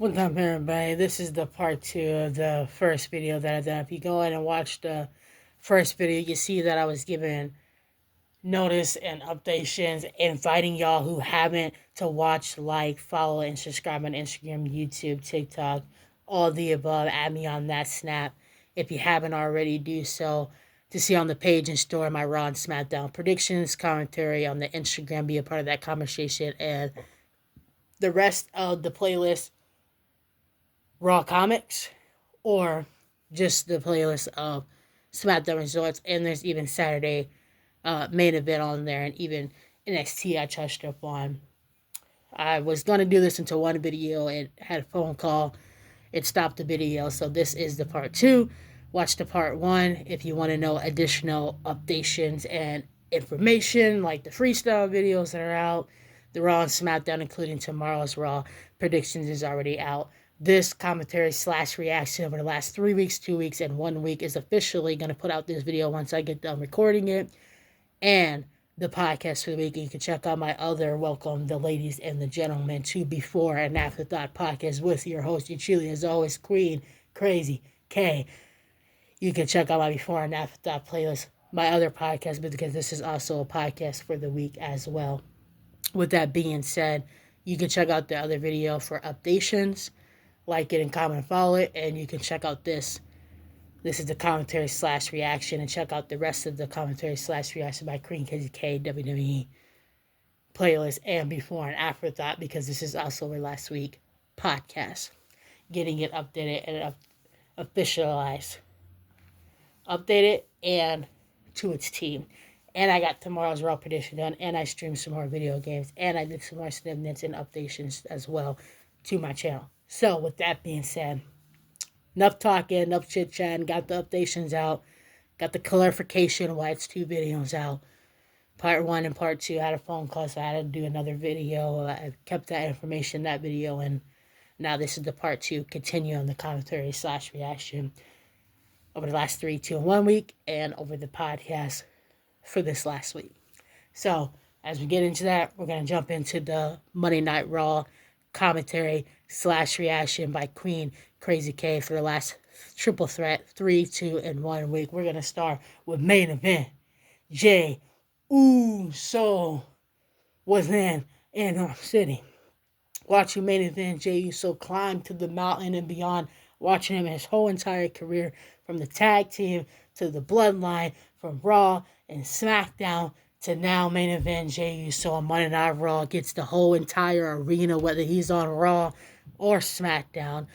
What's up, everybody? This is the part two of the first video that I done. If you go in and watch the first video, you see that I was giving notice and updations, inviting y'all who haven't to watch, like, follow, and subscribe on Instagram, YouTube, TikTok, all the above. Add me on that Snap if you haven't already. Do so to see on the page and store my Raw and SmackDown predictions, commentary on the Instagram. Be a part of that conversation and the rest of the playlist Raw comics or just the playlist of SmackDown Resorts. And there's even Saturday main event on there, and even NXT I touched up on. I was going to do this into one video and had a phone call. It stopped the video, so this is the part two. Watch the part one if you want to know additional updations and information like the freestyle videos that are out. The Raw and SmackDown, including tomorrow's Raw predictions, is already out. This commentary slash reaction over the last 3 weeks, 2 weeks, and 1 week is officially going to put out this video once I get done recording it. And the podcast for the week. You can check out my other Welcome the Ladies and the Gentlemen to Before and Afterthought podcast with your host, your truly, as always, Queen Krazy K. You can check out my Before and Afterthought playlist, my other podcast, because this is also a podcast for the week as well. With that being said, you can check out the other video for updations, like it and comment, follow it, and you can check out this. This is the commentary slash reaction, and check out the rest of the commentary slash reaction by Queen KZK WWE playlist and Before and Afterthought, because this is also our last week podcast. Getting it updated and officialized. Updated and to its team. And I got tomorrow's Raw prediction done, and I streamed some more video games, and I did some more snippets and updations as well to my channel. So, with that being said, enough talking, enough chit-chatting, got the updations out, got the clarification why it's 2 videos out. Part 1 and part 2, I had a phone call, so I had to do another video. I kept that information, that video, and now this is the part 2, continue on the commentary slash reaction over the last 3, 2, and 1 week, and over the podcast for this last week. So, as we get into that, we're going to jump into the Monday Night Raw commentary slash reaction by Queen Krazy K for the last triple threat 3, 2, and 1 week. We're going to start with main event. Jey Uso was in our city. Watching main event, Jey Uso climb to the mountain and beyond. Watching him his whole entire career, from the tag team to the bloodline, from Raw and SmackDown to now main event. Jey Uso on Monday Night Raw gets the whole entire arena, whether he's on Raw or SmackDown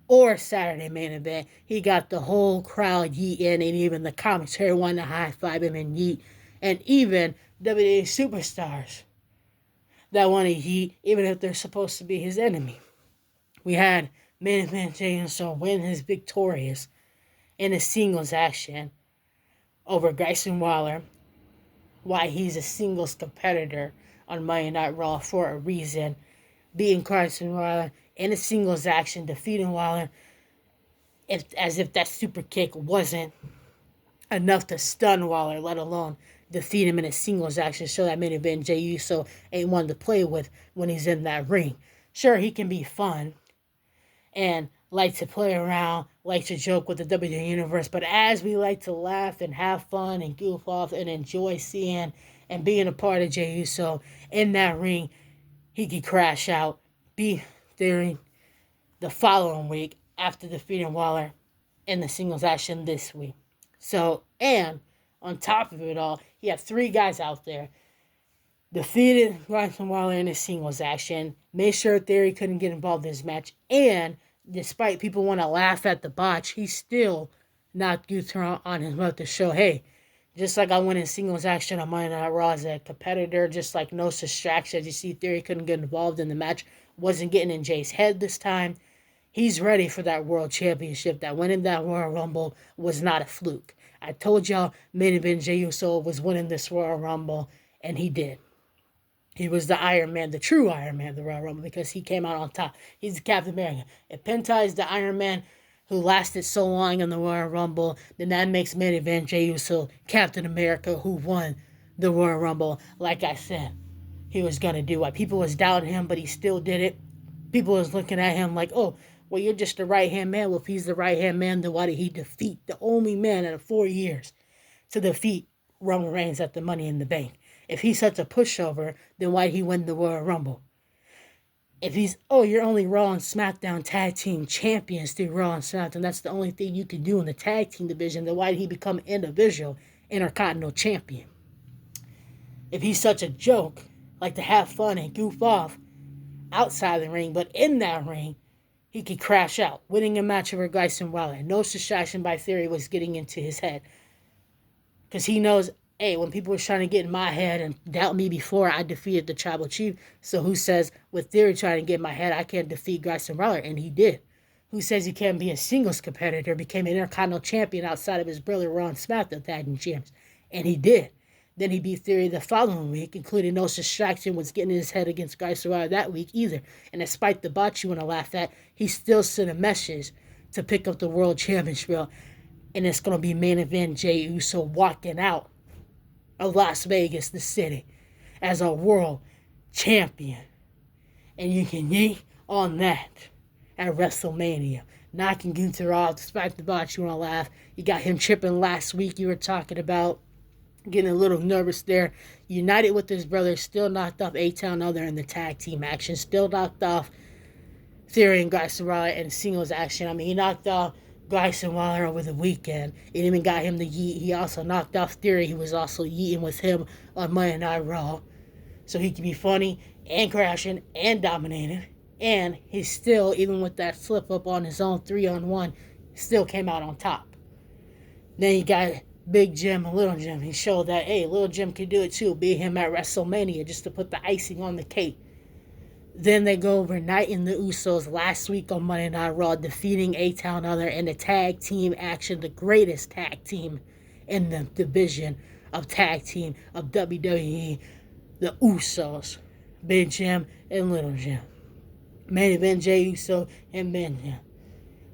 or Saturday main event. He got the whole crowd yeeting, and even the commentary wanted to high five him and yeet. And even WWE superstars that want to yeet, even if they're supposed to be his enemy. We had main event Jey Uso win his victorious in a singles action over Grayson Waller. Why he's a singles competitor on Monday Night Raw for a reason. Beating Grayson Waller in a singles action, defeating Waller, as if that super kick wasn't enough to stun Waller, let alone defeat him in a singles action. So that main event Jey Uso ain't one to play with when he's in that ring. Sure, he can be fun and like to play around, like to joke with the WWE Universe, but as we like to laugh and have fun and goof off and enjoy seeing and being a part of Jey Uso in that ring, he could crash out, be during the following week after defeating Waller in the singles action this week. So, and on top of it all, he had 3 guys out there. Defeated Grayson Waller in a singles action. Made sure Theory couldn't get involved in this match. And despite people want to laugh at the botch, he still knocked Guthrie on his mouth to show, hey, just like I went in singles action on Monday Night Raw as a competitor, just like no distractions. You see, Theory couldn't get involved in the match. Wasn't getting in Jay's head this time. He's ready for that world championship. That winning that Royal Rumble was not a fluke. I told y'all main event Jey Uso was winning this Royal Rumble, and he did. He was the Iron Man, the true Iron Man, the Royal Rumble, because he came out on top. He's the Captain America. If Penta is the Iron Man who lasted so long in the Royal Rumble, then that makes main event Jey Uso Captain America, who won the Royal Rumble. Like I said, he was going to do what people was doubting him, but he still did it. People was looking at him like, oh, well, you're just the right hand man. Well, if he's the right hand man, then why did he defeat the only man out of 4 years to defeat Roman Reigns at the Money in the Bank? If he's such a pushover, then why did he win the Royal Rumble? If he's, oh, you're only Raw and SmackDown tag team champions through Raw and SmackDown, that's the only thing you can do in the tag team division, then why did he become individual Intercontinental Champion? If he's such a joke, like to have fun and goof off outside the ring, but in that ring, he could crash out, winning a match over Grayson Waller. No distraction by Theory was getting into his head. Because he knows, hey, when people were trying to get in my head and doubt me before, I defeated the Tribal Chief. So who says, with Theory trying to get in my head, I can't defeat Grayson Waller? And he did. Who says he can't be a singles competitor, became an Intercontinental Champion outside of his brother Ron SmackDown Tag Team Champs? And he did. Then he beat Theory the following week, including no distraction was getting in his head against Grayson Waller that week either. And despite the botch you want to laugh at, he still sent a message to pick up the World Championship. And it's going to be main event Jey Uso walking out of Las Vegas, the city, as a world champion. And you can yeet on that at WrestleMania. Knocking Gunther off despite the botch you want to laugh. You got him tripping last week you were talking about. Getting a little nervous there. United with his brother, still knocked off A-Town Other in the tag team action. Still knocked off Theory and Grayson Waller in singles action. I mean, he knocked off Grayson Waller over the weekend. It even got him the yeet. He also knocked off Theory. He was also yeeting with him on Monday Night Raw. So he could be funny and crashing and dominating. And he still, even with that slip up on his own 3-on-1, still came out on top. Then you got Big Jim and Little Jim. He showed that, hey, Little Jim could do it too. Beat him at WrestleMania just to put the icing on the cake. Then they go overnighting the Usos last week on Monday Night Raw, defeating A-Town Other in the tag team action, the greatest tag team in the division of tag team of WWE, the Usos, Big Jim and Little Jim. Main event Jey Uso and Big Jim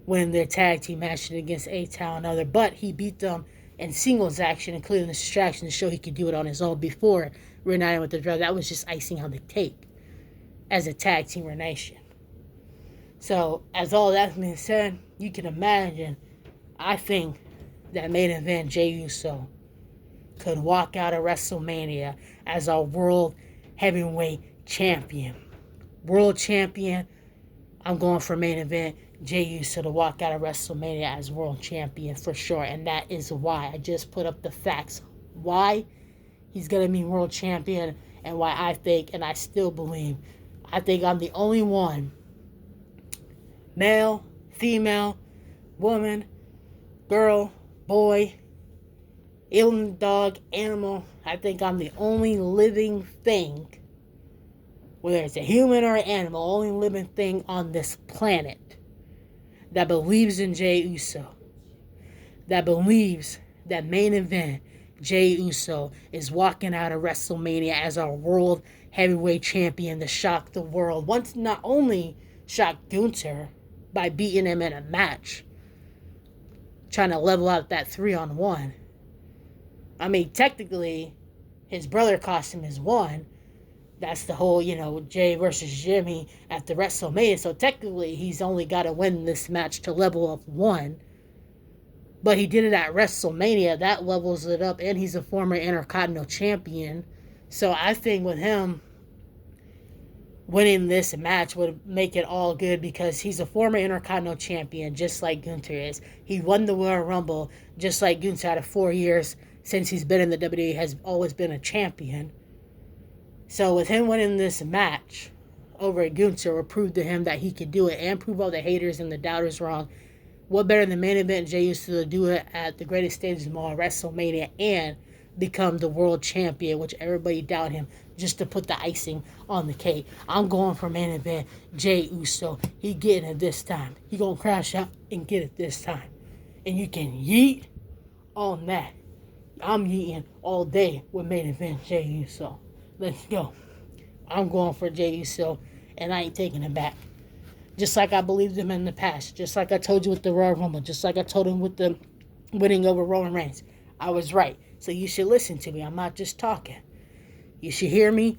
winning their tag team action against A-Town Other, but he beat them in singles action, including the distraction to show he could do it on his own before reuniting with the brother. That was just icing on the cake as a tag team nation. So, as all that's been said, you can imagine, I think that main event Jey Uso could walk out of WrestleMania as our world heavyweight champion. World champion, I'm going for main event Jey Uso to walk out of WrestleMania as world champion for sure. And that is why I just put up the facts. Why he's going to be world champion and why I think, and I still believe, I think I'm the only one, male, female, woman, girl, boy, alien, dog, animal. I think I'm the only living thing, whether it's a human or an animal, only living thing on this planet that believes in Jey Uso, that believes that main event Jey Uso is walking out of WrestleMania as our world heavyweight champion to shock the world. Once not only shocked Gunther by beating him in a match, trying to level out that 3-on-1. I mean, technically, his brother cost him his one. That's the whole, Jay versus Jimmy at the WrestleMania. So technically, he's only got to win this match to level up one. But he did it at WrestleMania. That levels it up. And he's a former Intercontinental Champion. So I think with him winning this match would make it all good because he's a former Intercontinental Champion, just like Gunther is. He won the Royal Rumble, just like Gunther out of 4 years since he's been in the WWE, has always been a champion. So with him winning this match over Gunther will prove to him that he could do it and prove all the haters and the doubters wrong. What better than main event Jey Uso to do it at the greatest stage of all, WrestleMania, and become the world champion, which everybody doubt him, just to put the icing on the cake. I'm going for main event Jey Uso. He getting it this time. He gonna crash out and get it this time. And you can yeet on that. I'm yeeting all day with main event Jey Uso. Let's go. I'm going for Jey Uso, and I ain't taking it back. Just like I believed him in the past. Just like I told you with the Royal Rumble. Just like I told him with the winning over Roman Reigns. I was right. So you should listen to me. I'm not just talking. You should hear me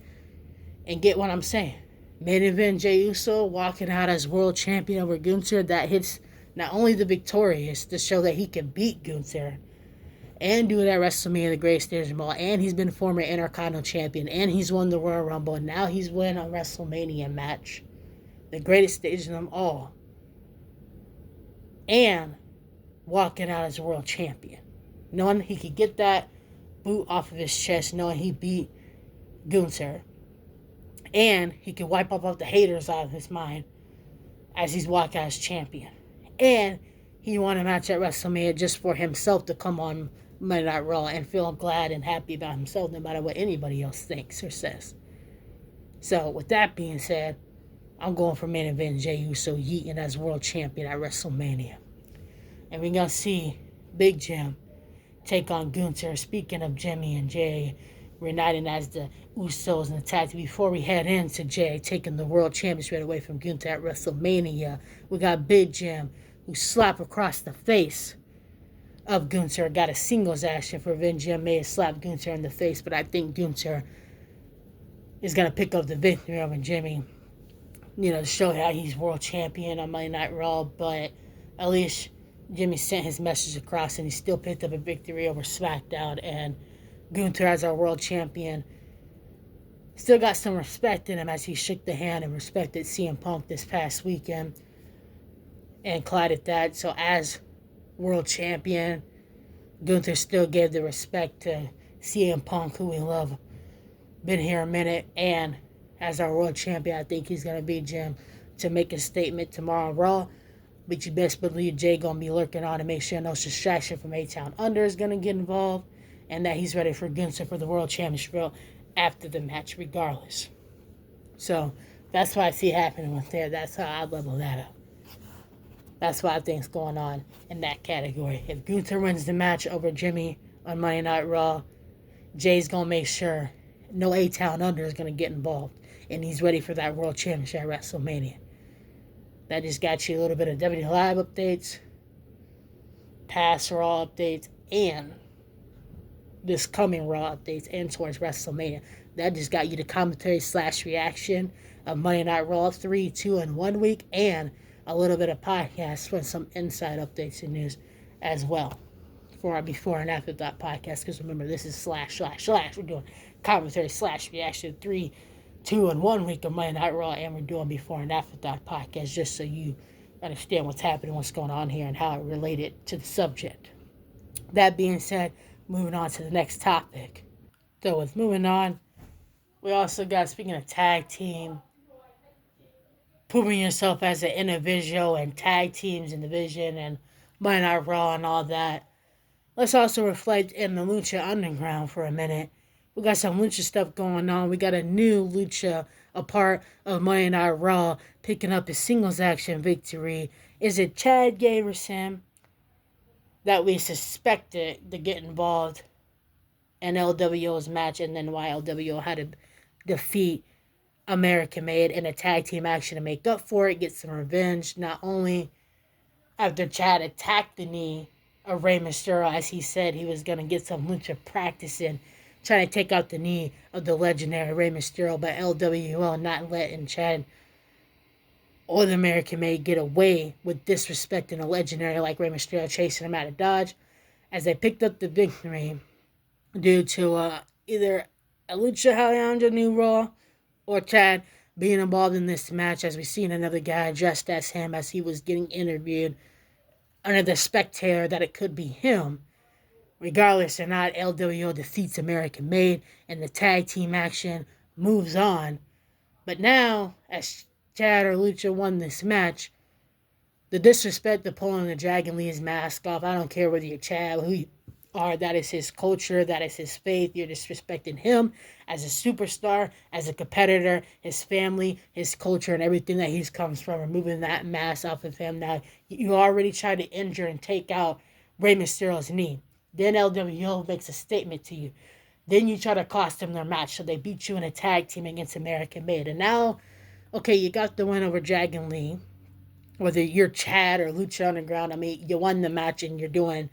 and get what I'm saying. Main event Jey Uso walking out as world champion over Gunther. That hits not only the victorious to show that he can beat Gunther and do it at WrestleMania, the great stage of all. And he's been former Intercontinental champion, and he's won the Royal Rumble, and now he's won a WrestleMania match, the greatest stage of them all, and walking out as world champion, knowing he could get that boot off of his chest, knowing he beat Gunther, and he could wipe up all the haters out of his mind as he's walking out as champion. And he won a match at WrestleMania just for himself to come on Monday Night Raw and feel glad and happy about himself no matter what anybody else thinks or says. So with that being said, I'm going for main event Jey Uso yeeting as world champion at WrestleMania. And we're going to see Big Jim take on Gunther. Speaking of Jimmy and Jay reuniting as the Usos in the tag team, before we head into Jay taking the world championship away from Gunther at WrestleMania, we got Big Jim who slapped across the face of Gunther. Got a singles action for Big Jim. May have slapped Gunther in the face, but I think Gunther is going to pick up the victory over Jimmy, to show how he's world champion on Monday Night Raw. But at least Jimmy sent his message across, and he still picked up a victory over SmackDown. And Gunther, as our world champion, still got some respect in him as he shook the hand and respected CM Punk this past weekend and collided that. So as world champion, Gunther still gave the respect to CM Punk, who we love. Been here a minute, and as our world champion, I think he's going to beat Jim to make a statement tomorrow on Raw. But you best believe Jay going to be lurking on to make sure no distraction from A-Town Under is going to get involved, and that he's ready for Gunther for the world championship after the match regardless. So that's what I see happening with there. That's how I level that up. That's what I think is going on in that category. If Gunther wins the match over Jimmy on Monday Night Raw, Jay's going to make sure no A-Town Under is going to get involved, and he's ready for that world championship at WrestleMania. That just got you a little bit of WWE Live updates, past Raw updates, and this coming Raw updates, and towards WrestleMania. That just got you the commentary / reaction of Monday Night Raw 3, 2, and 1 week, and a little bit of podcast for some inside updates and news as well for our before and after that podcast. Because remember, this is / we're doing commentary / reaction 3, 2, and 1 week of Monday Night Raw, and we're doing before and after that podcast just so you understand what's happening, what's going on here, and how it related to the subject. That being said, moving on to the next topic. So with moving on, we also got, speaking of tag team, proving yourself as an individual and tag teams in division and Monday Night Raw and all that. Let's also reflect in the Lucha Underground for a minute. We got some Lucha stuff going on. We got a new Lucha, a part of Monday Night Raw, picking up his singles action victory. Is it Chad Gaverson that we suspected to get involved in LWO's match, and then why LWO had to defeat American Made in a tag team action to make up for it, get some revenge, not only after Chad attacked the knee of Rey Mysterio, as he said he was going to get some Lucha practice in, trying to take out the knee of the legendary Rey Mysterio, but LWO not letting Chad or the American Made get away with disrespecting a legendary like Rey Mysterio, chasing him out of Dodge, as they picked up the victory due to either a Lucha House New Raw or Chad being involved in this match, as we seen another guy dressed as him as he was getting interviewed under the spectator that it could be him. Regardless or not, LWO defeats American Made, and the tag team action moves on. But now, as Chad or Lucha won this match, the disrespect of pulling the Dragon Lee's mask off, I don't care whether you're Chad, who you are, that is his culture, that is his faith. You're disrespecting him as a superstar, as a competitor, his family, his culture, and everything that he comes from. Removing that mask off of him. Now, you already tried to injure and take out Rey Mysterio's knee. Then LWO makes a statement to you. Then you try to cost them their match, so they beat you in a tag team against American Made. And now, okay, you got the win over Dragon Lee. Whether you're Chad or Lucha Underground, I mean, you won the match and you're doing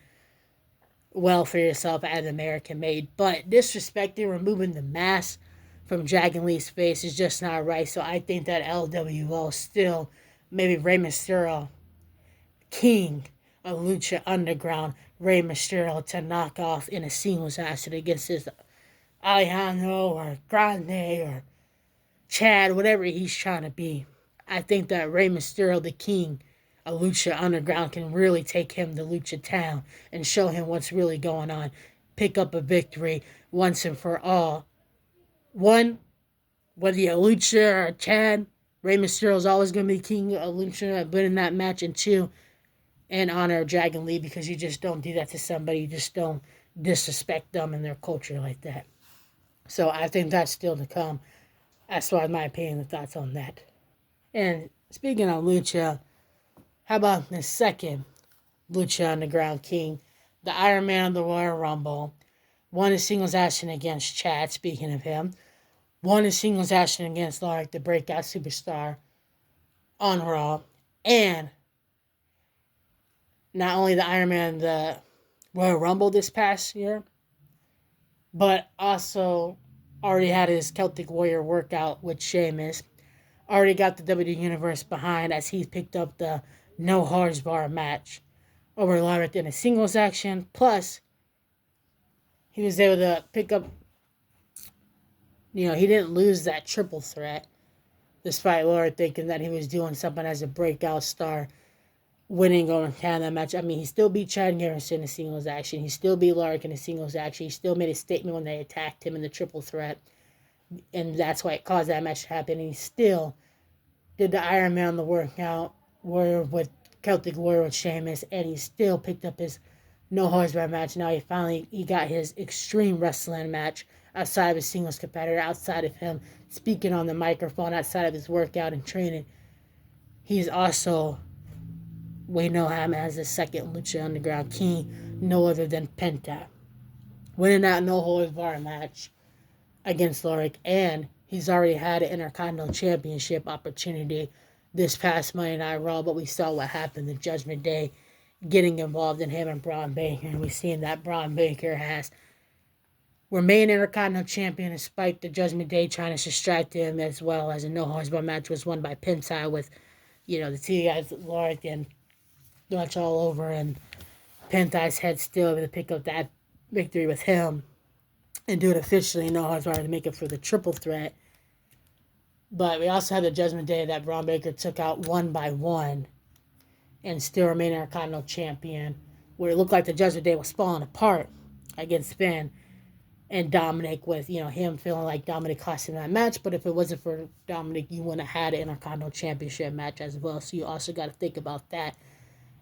well for yourself as American Made. But disrespecting, removing the mask from Dragon Lee's face is just not right. So I think that LWO still, maybe Rey Mysterio, king of Lucha Underground, Rey Mysterio to knock off in a singles action against his Alejandro or Grande or Chad, whatever he's trying to be. I think that Rey Mysterio, the king of Lucha Underground, can really take him to Lucha Town and show him what's really going on. Pick up a victory once and for all. One, whether you're Lucha or Chad, Rey Mysterio is always going to be king of Lucha. I've been in that match. And two, in honor of Dragon Lee, because you just don't do that to somebody. You just don't disrespect them and their culture like that. So I think that's still to come. As far as my opinion and thoughts on that. And speaking of Lucha, how about the second Lucha Underground King, the Iron Man of the Royal Rumble, won a singles action against Chad, speaking of him, won a singles action against Lark, the breakout superstar, on Raw, and not only the Iron Man of the Royal Rumble this past year, but also already had his Celtic Warrior workout with Sheamus. Already got the WWE Universe behind as he picked up the No Holds Barred match over Lariat in a singles action. Plus, he was able to pick up, he didn't lose that triple threat, despite Lariat thinking that he was doing something as a breakout star, winning over Canada match. I mean, he still beat Chad Garrison in a singles action. He still beat Lariat in a singles action. He still made a statement when they attacked him in the triple threat. And that's why it caused that match to happen. And he still did the Iron Man on the workout Warrior with Celtic Warrior with Sheamus. And he still picked up his No Holds Barred match. Now he got his Extreme Wrestling match outside of his singles competitor, outside of him speaking on the microphone, outside of his workout and training. He's also, we know him as the second Lucha Underground King, no other than Penta. Winning that No Holds Barred match against Lorick, and he's already had an Intercontinental Championship opportunity this past Monday Night Raw, but we saw what happened the Judgment Day getting involved in him and Bron Baker, and we've seen that Bron Baker has remained Intercontinental Champion despite the Judgment Day trying to distract him, as well as a No Holds Barred match was won by Penta with, the two guys, Lorick and Dutch all over, and Penta's head still able to pick up that victory with him and do it officially. No Holds Barred to make it for the triple threat. But we also had the Judgment Day that Bron Baker took out one by one and still remained our Continental Champion, where it looked like the Judgment Day was falling apart against Finn and Dominic, with him feeling like Dominic cost him that match. But if it wasn't for Dominic, you wouldn't have had an Intercontinental Championship match as well. So you also got to think about that.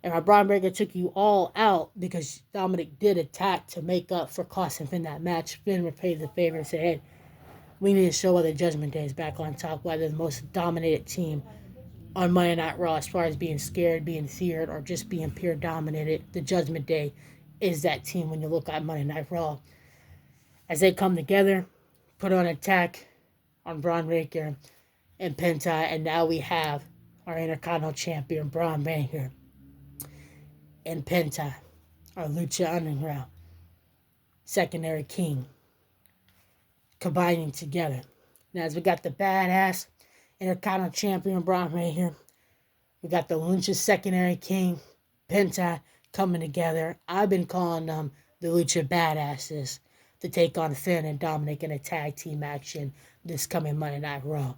And my Bron Breaker took you all out because Dominic did attack to make up for costing Finn that match. Finn repaid the favor and said, hey, we need to show why the Judgment Day is back on top, why they're the most dominated team on Monday Night Raw as far as being scared, being feared, or just being pure dominated. The Judgment Day is that team when you look at Monday Night Raw. As they come together, put on an attack on Bron Breaker and Penta, and now we have our Intercontinental Champion, Bron Breaker, and Penta, our Lucha Underground secondary king, combining together. Now, as we got the badass Intercontinental Champion Bron Breaker, we got the Lucha secondary king, Penta, coming together. I've been calling them the Lucha Badasses to take on Finn and Dominic in a tag team action this coming Monday Night Raw.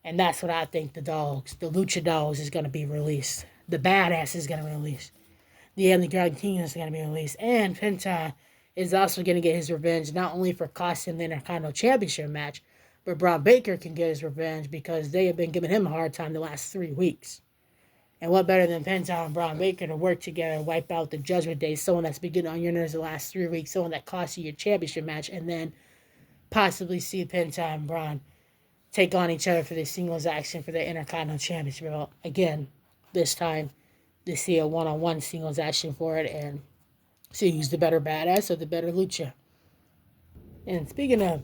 And that's what I think the Lucha Dogs is going to be released. The Badass is going to be released. The Underground King is going to be released. And Penta is also going to get his revenge, not only for costing the Intercontinental Championship match, but Bron Breaker can get his revenge because they have been giving him a hard time the last 3 weeks. And what better than Penta and Bron Breaker to work together and wipe out the Judgment Day, someone that's been getting on your nerves the last 3 weeks, someone that cost you your championship match, and then possibly see Penta and Bron take on each other for the singles action for the Intercontinental Championship. Well, again, this time, to see a one-on-one singles action for it and see who's the better badass or the better lucha. And speaking of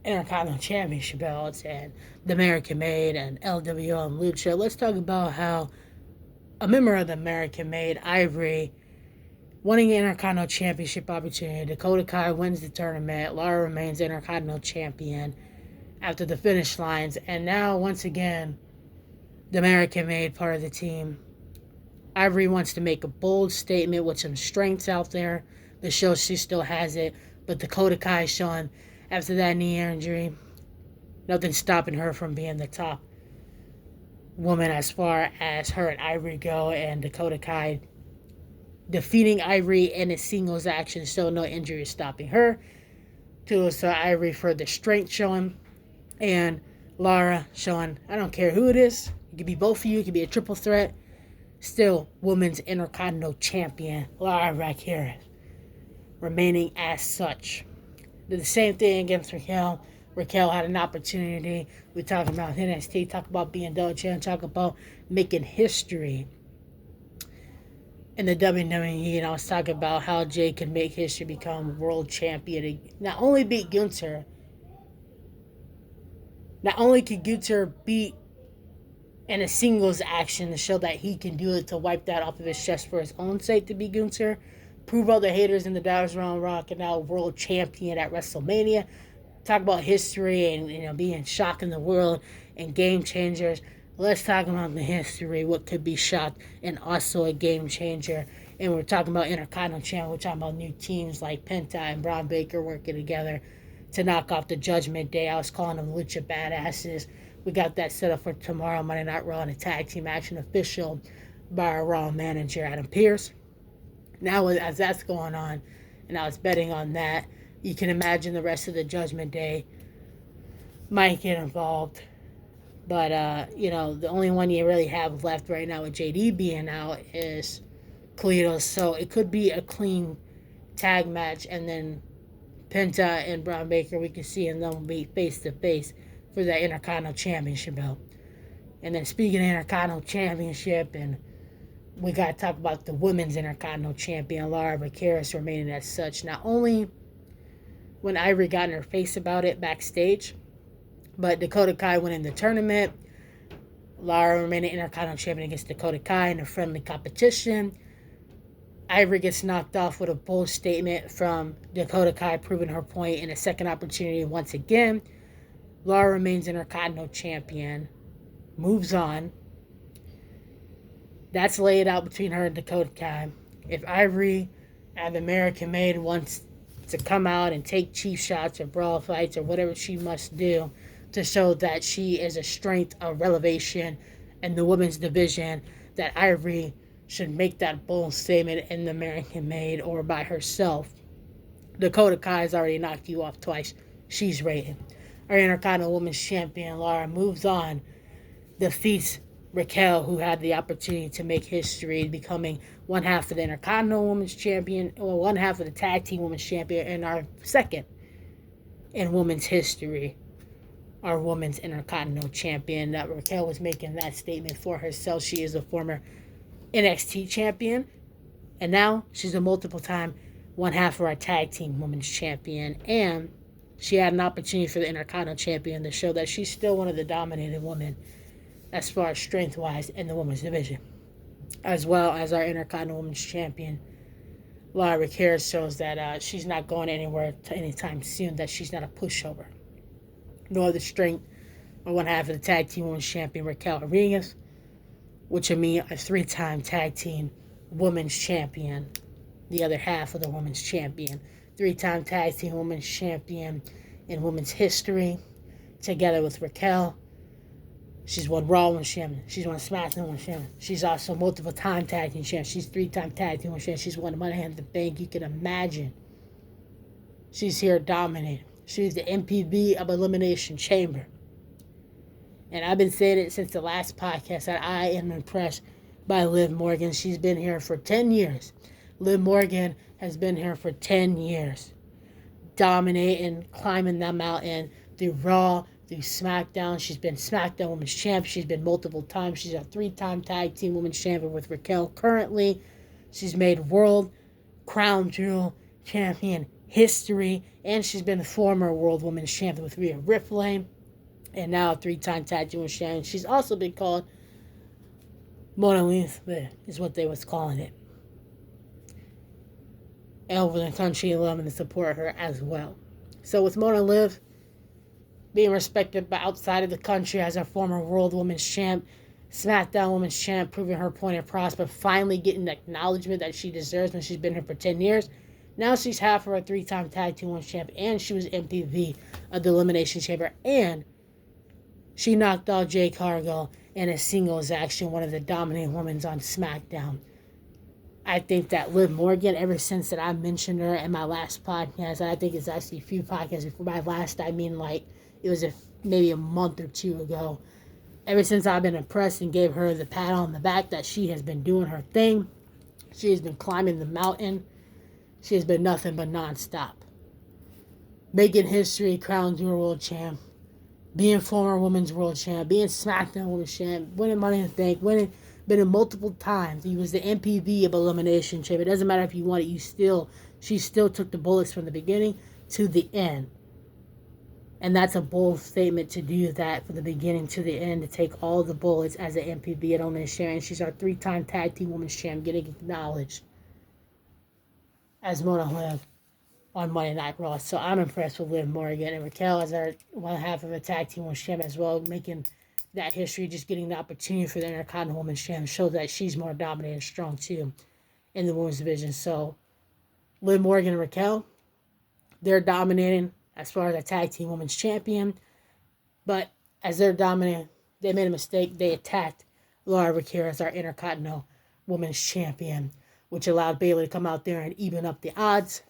Intercontinental Championship belts and the American Made and LWO and Lucha, let's talk about how a member of the American Made, Ivory, winning the Intercontinental Championship opportunity. Dakota Kai wins the tournament. Lara remains Intercontinental Champion. after the finish lines. And now, once again, the American made part of the team. Ivory wants to make a bold statement with some strengths out there to show she still has it. But Dakota Kai showing after that knee injury, nothing stopping her from being the top woman as far as her and Ivory go. And Dakota Kai defeating Ivory in a singles action, so no injury stopping her. Kudos to Ivory for the strength showing. And Lara showing, I don't care who it is. It could be both of you. It could be a triple threat. Still, women's Intercontinental Champion, Lara Ramirez, remaining as such. Did the same thing against Raquel. Raquel had an opportunity. We talk about NXT, talk about being double-champ, talk about making history in the WWE. And I was talking about how Jay could make history, become world champion. Not only beat Gunther, not only could Gunther beat in a singles action to show that he can do it, to wipe that off of his chest for his own sake to be Gunther, prove all the haters in the Dallas Round Rock, and now world champion at WrestleMania. Talk about history and being shocking the world and game changers. Let's talk about the history, what could be shocked and also a game changer. And we're talking about Intercontinental Champion. We're talking about new teams like Penta and Bron Baker working together to knock off the Judgment Day. I was calling them Lucha Badasses. We got that set up for tomorrow, Monday Night Raw, and a tag team action official by our Raw manager, Adam Pearce. Now, as that's going on, and I was betting on that, you can imagine the rest of the Judgment Day might get involved. But, the only one you really have left right now with JD being out is Kalitos. So it could be a clean tag match, and then Penta and Bron Baker, we can see them be face-to-face for that Intercontinental Championship belt. And then speaking of Intercontinental Championship, and we got to talk about the Women's Intercontinental Champion, Lara Ramirez, remaining as such. Not only when Ivory got in her face about it backstage, but Dakota Kai winning the tournament. Lara remaining Intercontinental Champion against Dakota Kai in a friendly competition. Ivory gets knocked off with a bold statement from Dakota Kai, proving her point in a second opportunity once again. Lara remains Intercontinental Champion. Moves on. That's laid out between her and Dakota Kai. If Ivory and the American Made wants to come out and take cheap shots or brawl fights or whatever she must do to show that she is a strength of revelation in the women's division, that Ivory should make that bold statement in the American Made or by herself. Dakota Kai has already knocked you off twice. She's rated. Our Intercontinental Women's Champion, Lara, moves on, defeats Raquel, who had the opportunity to make history, becoming one half of the Intercontinental Women's Champion, or one half of the Tag Team Women's Champion, and our second in women's history, our Women's Intercontinental Champion. That Raquel was making that statement for herself. She is a former NXT champion, and now she's a multiple-time one half of our Tag Team Women's Champion, and she had an opportunity for the Intercontinental Champion to show that she's still one of the dominated women as far as strength-wise in the women's division, as well as our Intercontinental Women's Champion. Lara Ramirez shows that she's not going anywhere anytime soon, that she's not a pushover, nor the strength or one half of the Tag Team Women's Champion, Raquel Rodriguez, which would mean a three-time Tag Team Women's Champion, the other half of the Women's Champion, three-time Tag Team Women's Champion in women's history, together with Raquel. She's won Raw Women's Champion. She's won SmackDown Women's Champion. She's also multiple-time Tag Team Champion. She's three-time Tag Team Women's Champion. She's won Money in the Bank. You can imagine. She's here dominating. She's the MPB of Elimination Chamber. And I've been saying it since the last podcast that I am impressed by Liv Morgan. She's been here for 10 years. Liv Morgan has been here for 10 years. Dominating, climbing that mountain through Raw, through SmackDown. She's been SmackDown Women's Champion. She's been multiple times. She's a three-time Tag Team Women's Champion with Raquel. Currently, she's made World Crown Jewel Champion history. And she's been the former World Women's Champion with Rhea Ripley. And now a three-time Tag Team Women's Champion. She's also been called Mona Lisa, is what they was calling it. Over the country loving to support her as well. So with Mona Liv being respected by outside of the country as a former World Women's Champ, SmackDown Women's Champ, proving her point across, but finally getting the acknowledgement that she deserves when she's been here for 10 years. Now she's half of a 3-time Tag Team Women's Champ, and she was MVP of the Elimination Chamber, and she knocked out Jade Cargill in a singles action, one of the dominant women on SmackDown. I think that Liv Morgan, ever since that I mentioned her in my last podcast, and I think it's actually a few podcasts before my last, I mean like it was maybe a month or two ago. Ever since I've been impressed and gave her the pat on the back that she has been doing her thing. She has been climbing the mountain. She has been nothing but nonstop. Making history, crowned your world champ, being former women's world champ, being SmackDown women's champ, winning Money in the Bank, been in multiple times. He was the MPV of Elimination Chamber. It doesn't matter if you won it, she still took the bullets from the beginning to the end. And that's a bold statement to do that from the beginning to the end, to take all the bullets as an MPV at Elimination Chamber. And she's our 3-time Tag Team Women's Champ, getting acknowledged as Mona Liv on Monday Night Raw. So I'm impressed with Liv Morgan, and Raquel as our one half of a Tag Team Women's Champ as well, making that history, just getting the opportunity for the Intercontinental Women's Champ shows that she's more dominant and strong too in the women's division. So Liv Morgan and Raquel, they're dominating as far as a Tag Team Women's Champion, but as they're dominant, they made a mistake. They attacked Laura Raquel as our Intercontinental Women's Champion, which allowed Bayley to come out there and even up the odds.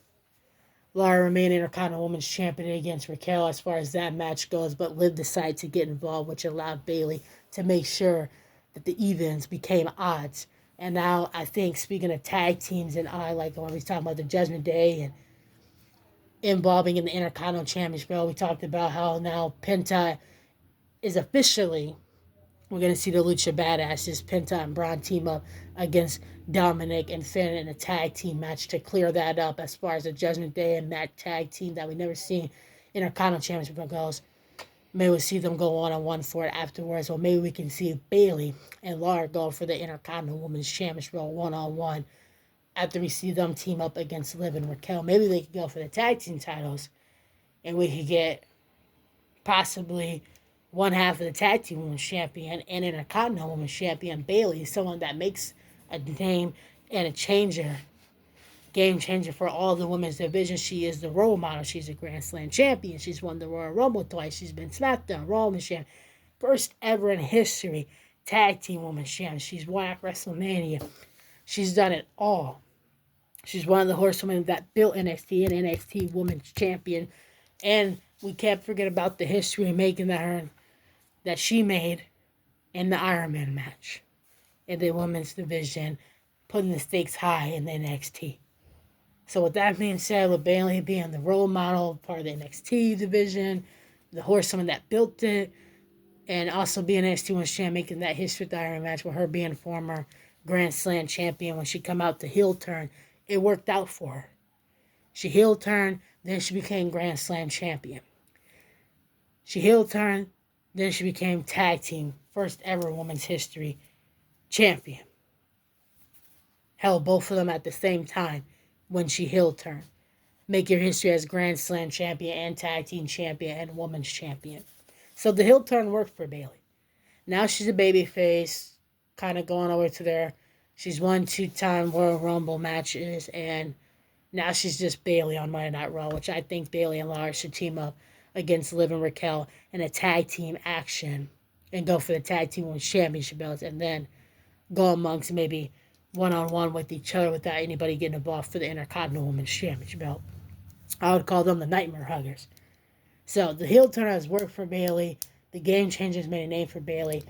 Lara remained Intercontinental Women's Champion against Raquel as far as that match goes, but Liv decided to get involved, which allowed Bayley to make sure that the evens became odds. And now I think, speaking of tag teams and like when we talking about the Judgment Day and involving in the Intercontinental Championship, we talked about how now Penta is officially, we're going to see the Lucha Badasses, Penta and Bron, team up against Dominic and Finn in a tag team match to clear that up as far as the Judgment Day and that tag team that we never seen in our Intercontinental Championship goes. Maybe we'll see them go one-on-one for it afterwards, or maybe we can see Bayley and Lara go for the Intercontinental Women's Championship one-on-one after we see them team up against Liv and Raquel. Maybe they could go for the tag team titles, and we could get possibly one half of the Tag Team Women's Champion and Intercontinental Women's Champion, Bayley, someone that makes a name and a game changer for all the women's division. She is the role model. She's a Grand Slam champion. She's won the Royal Rumble twice. She's been SmackDown, Raw Women's Champion. First ever in history, Tag Team Women's Champion. She's won at WrestleMania. She's done it all. She's one of the horsewomen that built NXT and NXT Women's Champion. And we can't forget about the history of making that she made in the Iron Man match in the women's division, putting the stakes high in the NXT. So with that being said, with Bayley being the role model, part of the NXT division, the horsewoman that built it, and also being NXT Women's Champion, making that history with the Iron Man match, with her being former Grand Slam champion, when she come out the heel turn, it worked out for her. She heel turned, then she became Grand Slam champion. She heel turned, then she became tag team, first ever women's history champion. Held both of them at the same time when she heel turned. Make your history as Grand Slam champion and tag team champion and women's champion. So the heel turn worked for Bayley. Now she's a babyface, kind of going over to there. She's won 2-time Royal Rumble matches, and now she's just Bayley on Monday Night Raw, which I think Bayley and Lara should team up against Liv and Raquel in a tag team action and go for the tag team women's championship belts, and then go amongst maybe one-on-one with each other without anybody getting involved for the Intercontinental Women's Championship belt. I would call them the Nightmare Huggers. So the heel turn has worked for Bayley. The game changers made a name for Bayley.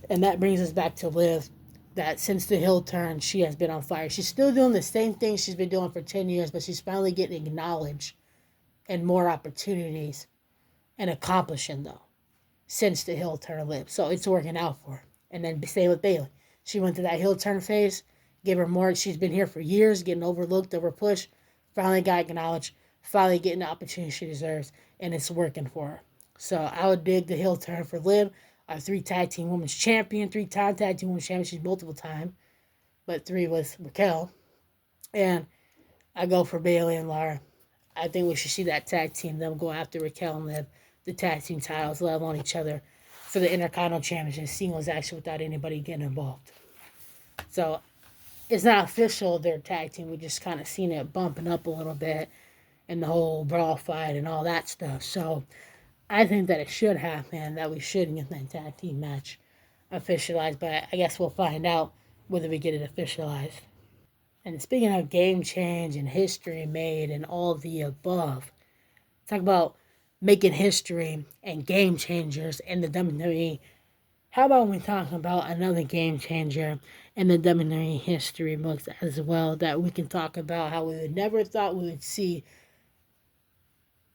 And that brings us back to Liv, that since the heel turn, she has been on fire. She's still doing the same thing she's been doing for 10 years, but she's finally getting acknowledged and more opportunities and accomplishing, though, since the heel turn Liv. So it's working out for her. And then same with Bayley. She went through that heel turn phase, gave her more. She's been here for years, getting overlooked, overpushed, finally got acknowledged, finally getting the opportunity she deserves, and it's working for her. So I would dig the heel turn for Liv, our 3 tag team women's champion, 3-time tag team women's champion. She's multiple time, but 3 with Raquel. And I go for Bayley and Lara. I think we should see that tag team, them go after Raquel and Liv the tag team titles level on each other for the Intercontinental Championship singles action without anybody getting involved. So it's not official their tag team. We just kind of seen it bumping up a little bit and the whole brawl fight and all that stuff. So I think that it should happen, that we should get that tag team match officialized, but I guess we'll find out whether we get it officialized. And speaking of game change and history made and all the above, talk about making history and game changers in the WWE. How about we talk about another game changer in the WWE history books as well that we can talk about how we would never thought we would see,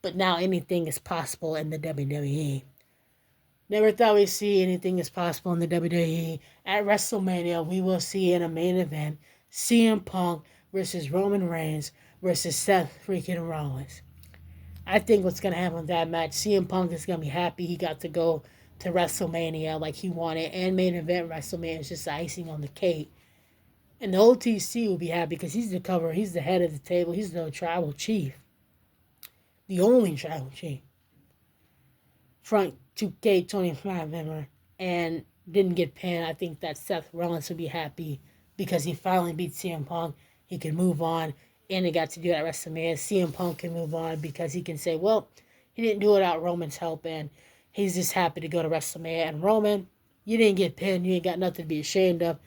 but now anything is possible in the WWE. Never thought we'd see anything is possible in the WWE. At WrestleMania, we will see in a main event CM Punk versus Roman Reigns versus Seth freaking Rollins. I think what's going to happen with that match, CM Punk is going to be happy he got to go to WrestleMania like he wanted, and main event WrestleMania is just icing on the cake. And the OTC will be happy because he's the cover, he's the head of the table, he's the tribal chief. The only tribal chief. Front 2K25 member, and didn't get pinned. I think that Seth Rollins would be happy because he finally beat CM Punk. He can move on, and he got to do it at WrestleMania. CM Punk can move on because he can say, well, he didn't do it without Roman's help, and he's just happy to go to WrestleMania. And Roman, you didn't get pinned. You ain't got nothing to be ashamed of,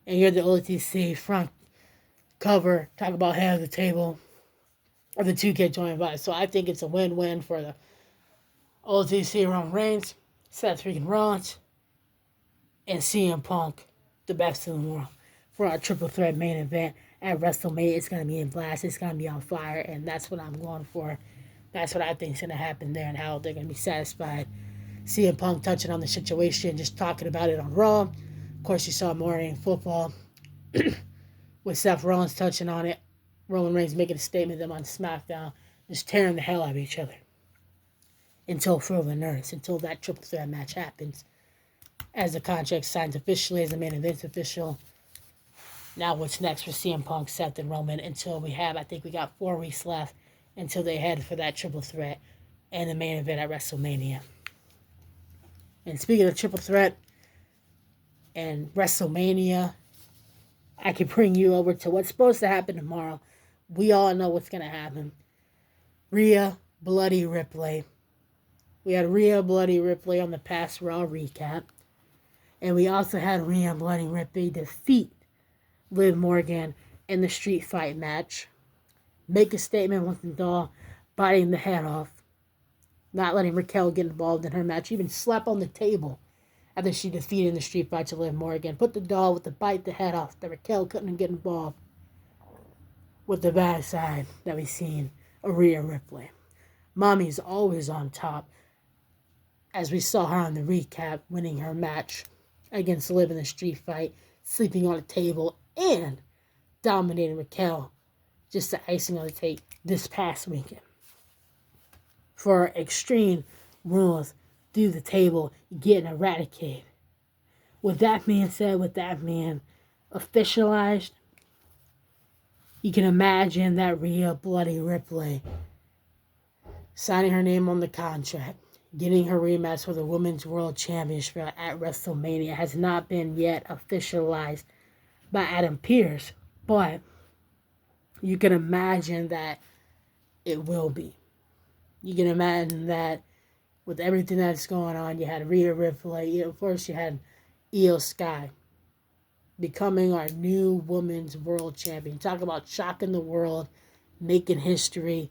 and you're the OTC front cover. Talk about head of the table of the 2K25. So I think it's a win-win for the OTC Roman Reigns, Seth freaking Rollins, and CM Punk, the best in the world, for our triple threat main event at WrestleMania. It's going to be in blast. It's going to be on fire, and that's what I'm going for. That's what I think is going to happen there and how they're going to be satisfied. CM Punk touching on the situation, just talking about it on Raw. Of course, you saw Morning Football with Seth Rollins touching on it. Roman Reigns making a statement them on SmackDown, just tearing the hell out of each other. Until further notice, until that triple threat match happens. As the contract signs officially, as the main event's official. Now what's next for CM Punk, Seth, and Roman until we have, I think we got 4 weeks left until they head for that triple threat and the main event at WrestleMania. And speaking of triple threat and WrestleMania, I can bring you over to what's supposed to happen tomorrow. We all know what's going to happen. Rhea Bloody Ripley. We had Rhea Bloody Ripley on the past Raw recap. And we also had Rhea Bloody Ripley defeat Liv Morgan in the street fight match. Make a statement with the doll, biting the head off. Not letting Raquel get involved in her match. Even slap on the table after she defeated in the street fight to Liv Morgan. Put the doll with the bite the head off that Raquel couldn't get involved with the bad side that we've seen of Rhea Ripley. Mommy's always on top, as we saw her on the recap, winning her match against Liv in the street fight, sleeping on a table, and dominating Raquel, just the icing on the cake this past weekend. For extreme rules through the table getting eradicated. With that being said, with that being officialized, you can imagine that Rhea Bloody Ripley signing her name on the contract, getting her rematch for the Women's World Championship at WrestleMania. Has not been yet officialized by Adam Pearce, but you can imagine that it will be. You can imagine that with everything that's going on, you had Rhea Ripley, of course you had Io Sky becoming our new Women's World Champion. Talk about shocking the world, making history.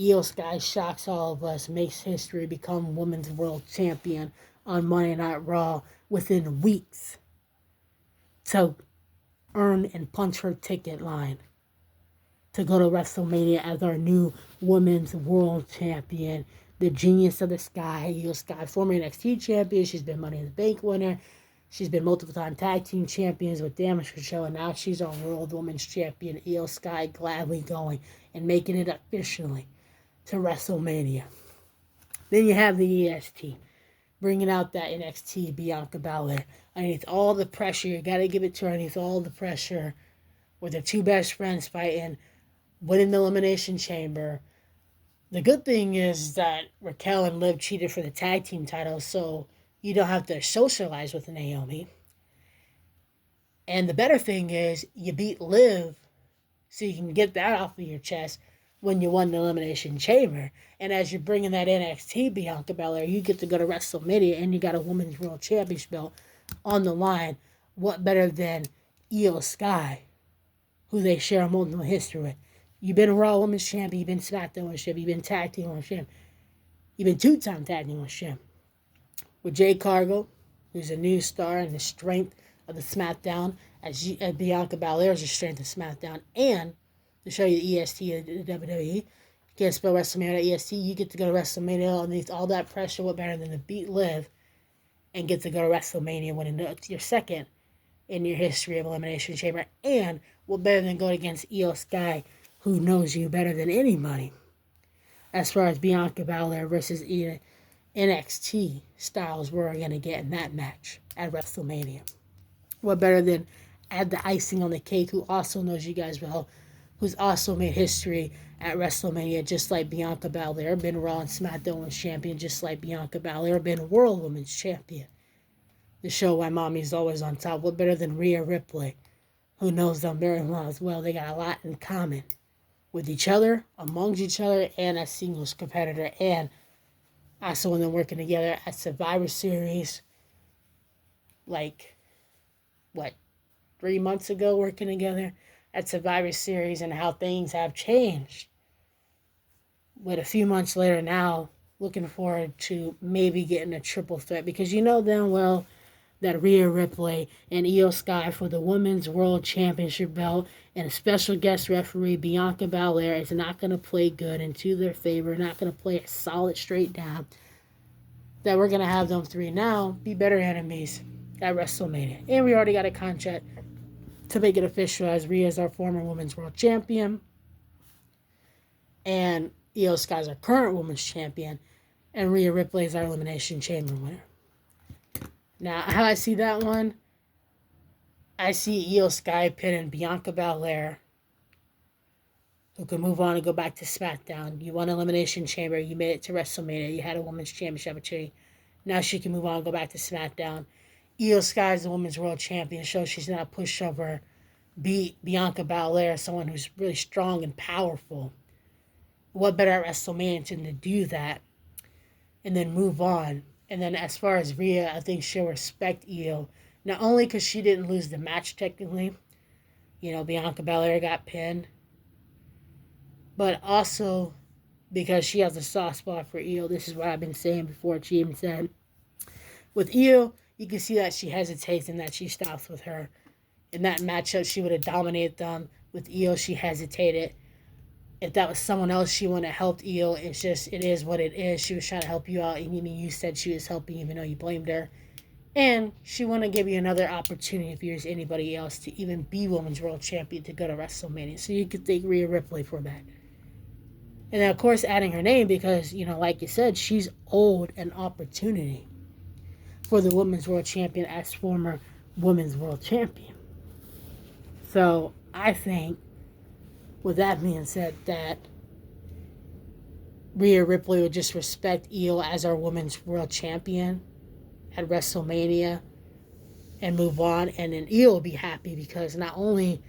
Io Sky shocks all of us, makes history, become Women's World Champion on Monday Night Raw within weeks to earn and punch her ticket line to go to WrestleMania as our new Women's World Champion. The genius of the Sky, Io Sky, former NXT champion. She's been Money in the Bank winner. She's been multiple-time tag team champions with Damage Control, and now she's our World Women's Champion. Io Sky gladly going and making it officially to WrestleMania. Then you have the EST, bringing out that NXT Bianca Belair. Underneath all the pressure, you got to give it to her. Underneath all the pressure, with the two best friends fighting, winning the Elimination Chamber, The good thing is that Raquel and Liv cheated for the tag team titles, so you don't have to socialize with Naomi. And the better thing is you beat Liv, so you can get that off of your chest when you won the Elimination Chamber. And as you're bringing that NXT Bianca Belair, you get to go to WrestleMania and you got a Women's World Championship belt on the line. What better than Io Sky, who they share a multiple history with? You've been a Raw Women's Champion, you've been SmackDown Women's Champion, you've been Tag Team Women's Champion, you've been two-time Tag Team Women's Champion. With Jay Cargill, who's a new star and the strength of the SmackDown, as Bianca Belair is the strength of SmackDown, and to show you the EST of the WWE. You can't spell WrestleMania EST. You get to go to WrestleMania underneath all that pressure. What better than to beat Liv and get to go to WrestleMania when it's your second in your history of Elimination Chamber? And what better than going against Io Sky, who knows you better than anybody, as far as Bianca Belair versus NXT styles we're going to get in that match at WrestleMania. What better than add the icing on the cake, who also knows you guys well, who's also made history at WrestleMania, just like Bianca Belair, been Raw and SmackDown Women's Champion, just like Bianca Belair, been World Women's Champion. To show why mommy's always on top. What better than Rhea Ripley, who knows them very well as well. They got a lot in common with each other, amongst each other, and as singles competitor, and also when they're working together at Survivor Series, like, 3 months ago, working together at Survivor Series, and how things have changed. But a few months later now, looking forward to maybe getting a triple threat, because you know damn well that Rhea Ripley and Io Sky for the Women's World Championship belt and a special guest referee, Bianca Belair, is not going to play good into their favor, not going to play a solid straight down. That we're going to have them three now be better enemies at WrestleMania. And we already got a contract to make it official, as Rhea is our former Women's World Champion and Io Sky is our current Women's Champion, and Rhea Ripley is our Elimination Chamber winner. Now, how I see that one, I see Io Sky pinning Bianca Belair, who can move on and go back to SmackDown. You won Elimination Chamber, you made it to WrestleMania, you had a Women's Championship opportunity. Now she can move on and go back to SmackDown. Io Sky is the Women's World Champion, shows she's not a pushover. Beat Bianca Belair, someone who's really strong and powerful. What better at WrestleMania than to do that and then move on? And then as far as Rhea, I think she'll respect Io. Not only because she didn't lose the match technically. You know, Bianca Belair got pinned. But also because she has a soft spot for Io. This is what I've been saying before she even said. With Io, you can see that she hesitates and that she stops with her. In that matchup, she would have dominated them. With Io, she hesitated. If that was someone else, she wouldn't have helped Io. It's just, it is what it is. She was trying to help you out, and you said she was helping even though you blamed her. And she want to give you another opportunity if there's anybody else to even be Women's World Champion to go to WrestleMania. So you could thank Rhea Ripley for that. And then, of course, adding her name because, you know, like you said, she's owed an opportunity for the Women's World Champion as former Women's World Champion. So I think, with that being said, that Rhea Ripley would just respect Io as our Women's World Champion at WrestleMania and move on. And then Io will be happy because not only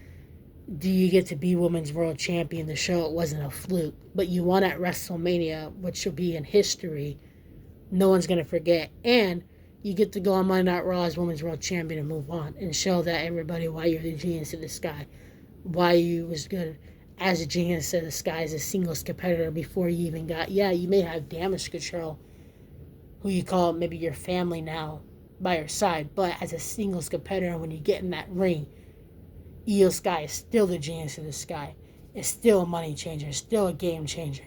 do you get to be Women's World Champion to show it wasn't a fluke, but you won at WrestleMania, which will be in history. No one's going to forget. And you get to go on Monday Night Raw as Women's World Champion and move on and show that everybody why you're the genius of the sky. Why you was good as a genius of the sky as a singles competitor before you even got, yeah, you may have Damage Control, who you call maybe your family now, by your side, but as a singles competitor, when you get in that ring, Io Sky is still the genius of the sky. It's still a money changer, still a game changer.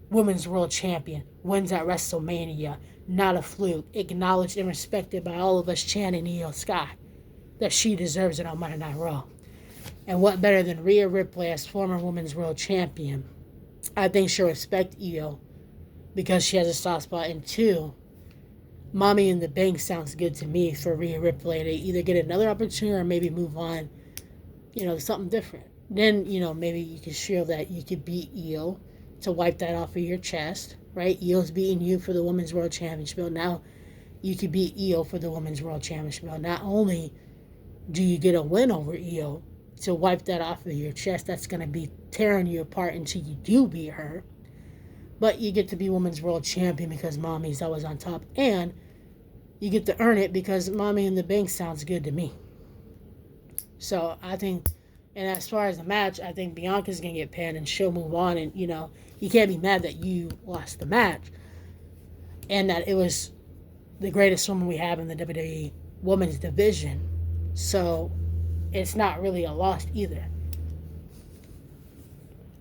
Women's World Champion, wins at WrestleMania, not a fluke, acknowledged and respected by all of us chanting Io Sky, that she deserves it on Monday Night Raw. And what better than Rhea Ripley as former Women's World Champion? I think she'll respect Io because she has a soft spot. And two, Mommy in the Bank sounds good to me for Rhea Ripley to either get another opportunity or maybe move on, you know, something different. Then, you know, maybe you can show that you could beat Io to wipe that off of your chest, right? Io's beating you for the Women's World Championship. Now you could beat Io for the Women's World Championship. Not only do you get a win over Io to wipe that off of your chest, that's going to be tearing you apart until you do beat her, but you get to be Women's World Champion because Mommy's always on top, and you get to earn it because Mommy in the Bank sounds good to me. So I think, and as far as the match, I think Bianca's going to get pinned and she'll move on. And, you know, you can't be mad that you lost the match and that it was the greatest woman we have in the WWE Women's Division. So it's not really a loss either.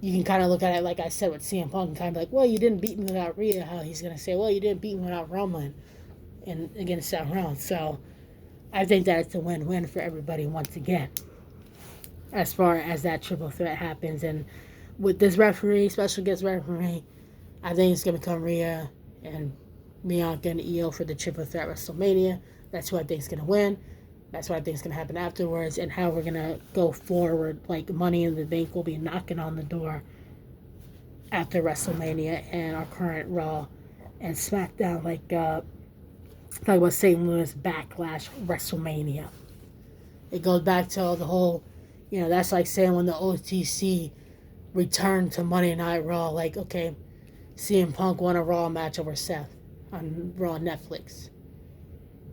You can kind of look at it like I said with CM Punk and kind of like, well, you didn't beat me without Rhea. How he's going to say, well, you didn't beat me without Roman and against Seth Rollins. So I think that it's a win-win for everybody once again as far as that triple threat happens. And with this referee, special guest referee, I think it's going to become Rhea and Bianca and Io for the triple threat WrestleMania. That's who I think is going to win. That's what I think is going to happen afterwards, and how we're going to go forward. Like, Money in the Bank will be knocking on the door after WrestleMania and our current Raw and SmackDown. Like, talk about St. Louis Backlash WrestleMania. It goes back to the whole, you know, that's like saying when the OTC returned to Monday Night Raw, like, okay, CM Punk won a Raw match over Seth on Raw Netflix.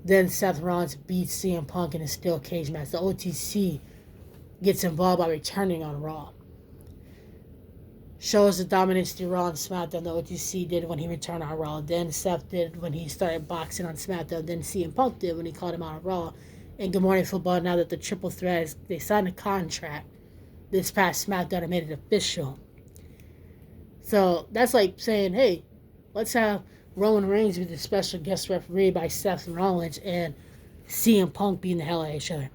Then Seth Rollins beats CM Punk in a steel cage match. The OTC gets involved by returning on Raw. Shows the dominance through Raw and SmackDown the OTC did when he returned on Raw. Then Seth did when he started boxing on SmackDown. Then CM Punk did when he called him out on Raw. And Good Morning Football, now that the triple threat is, they signed a contract this past SmackDown and made it official. So that's like saying, hey, let's have Roman Reigns be the special guest referee by Seth Rollins and CM Punk beating the hell out of each other.